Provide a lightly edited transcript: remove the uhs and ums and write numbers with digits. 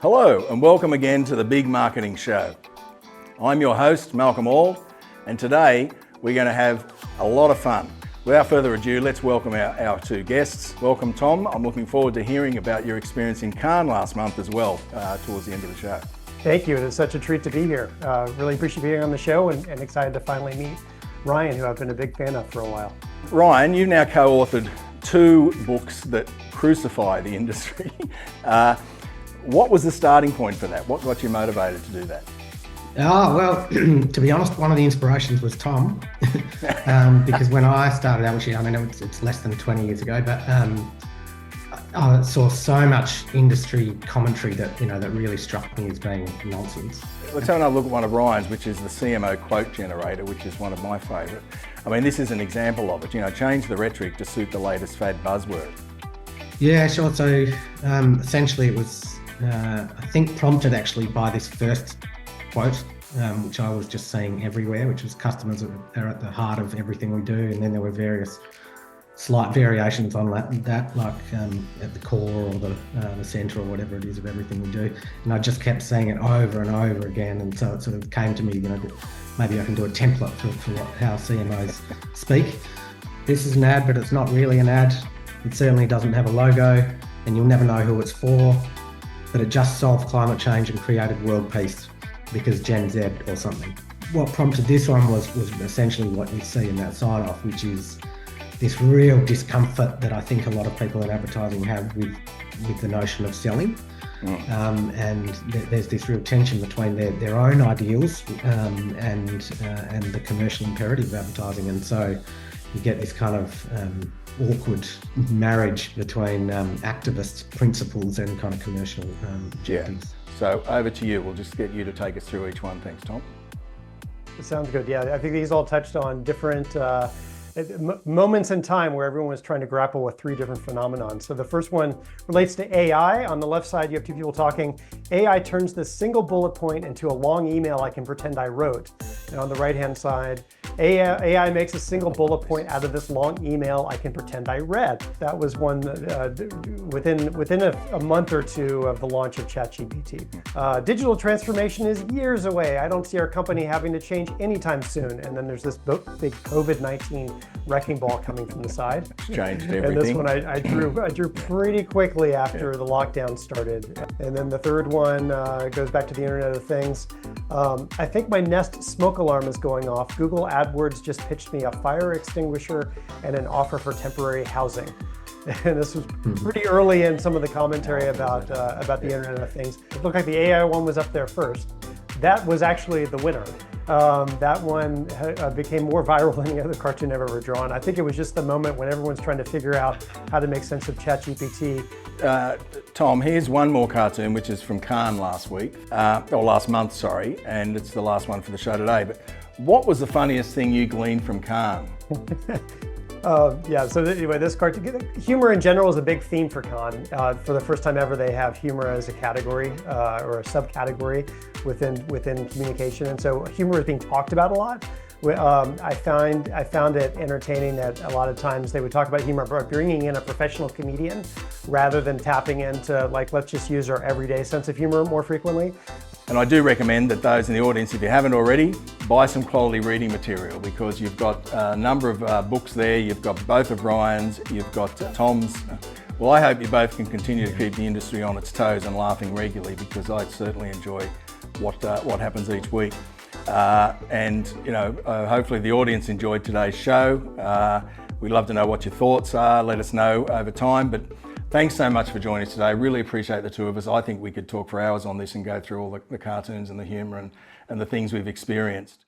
Hello and welcome again to the Big Marketing Show. I'm your host, Malcolm All, and today we're going to have a lot of fun. Without further ado, let's welcome our two guests. Welcome, Tom. I'm looking forward to hearing about your experience in Cannes last month as well, towards the end of the show. Thank you. It is such a treat to be here. Really appreciate being on the show and excited to finally meet Ryan, who I've been a big fan of for a while. Ryan, you've now co-authored two books that crucify the industry. What was the starting point for that? What got you motivated to do that? Oh, well, to be honest, one of the inspirations was Tom, because when I started out, which, I mean, it's less than 20 years ago, but I saw so much industry commentary that really struck me as being nonsense. Let's have another look at one of Ryan's, which is the CMO quote generator, which is one of my favourite. I mean, this is an example of it, change the rhetoric to suit the latest fad buzzword. Yeah, sure. So essentially it was, I think, prompted actually by this first quote, which I was just seeing everywhere, which was customers are at the heart of everything we do. And then there were various slight variations on that like at the core or the center or whatever it is of everything we do. And I just kept saying it over and over again. And so it sort of came to me, maybe I can do a template for how CMOs speak. This is an ad, but it's not really an ad. It certainly doesn't have a logo, and you'll never know who it's for, but it just solved climate change and created world peace because Gen Z or something. What prompted this one was essentially what you see in that sign-off, which is this real discomfort that I think a lot of people in advertising have with the notion of selling. And there's this real tension between their own ideals and the commercial imperative of advertising. And so you get this kind of awkward marriage between activist principles and kind of commercial objectives. So over to you. We'll just get you to take us through each one. Thanks, Tom. Sounds good. Yeah, I think these all touched on different moments in time where everyone was trying to grapple with three different phenomena. So the first one relates to AI. On the left side, you have two people talking. AI turns this single bullet point into a long email I can pretend I wrote. And on the right-hand side, AI makes a single bullet point out of this long email I can pretend I read. That was one within a month or two of the launch of ChatGPT. Digital transformation is years away. I don't see our company having to change anytime soon. And then there's this big COVID-19 wrecking ball coming from the side. Changed everything. And this one I drew pretty quickly after the lockdown started. And then the third one goes back to the Internet of Things. I think my Nest smoke alarm is going off. Google AdWords just pitched me a fire extinguisher and an offer for temporary housing. And this was pretty early in some of the commentary about the Internet of Things. It looked like the AI one was up there first. That was actually the winner. That one became more viral than any other cartoon I've ever drawn. I think it was just the moment when everyone's trying to figure out how to make sense of ChatGPT. Tom, here's one more cartoon, which is from Cannes last month, sorry, and it's the last one for the show today. But what was the funniest thing you gleaned from Cannes? Yeah, so anyway, this cartoon, humor in general is a big theme for Cannes. For the first time ever, they have humor as a category or a subcategory within communication, and so humor is being talked about a lot. I found it entertaining that a lot of times they would talk about humor by bringing in a professional comedian rather than tapping into, like, let's just use our everyday sense of humor more frequently. And I do recommend that those in the audience, if you haven't already, buy some quality reading material, because you've got a number of books there. You've got both of Ryan's, you've got Tom's. Well, I hope you both can continue to keep the industry on its toes and laughing regularly, because I certainly enjoy what happens each week. Hopefully the audience enjoyed today's show. We'd love to know what your thoughts are. Let us know over time. But thanks so much for joining us today. Really appreciate the two of us. I think we could talk for hours on this and go through all the cartoons and the humour and the things we've experienced.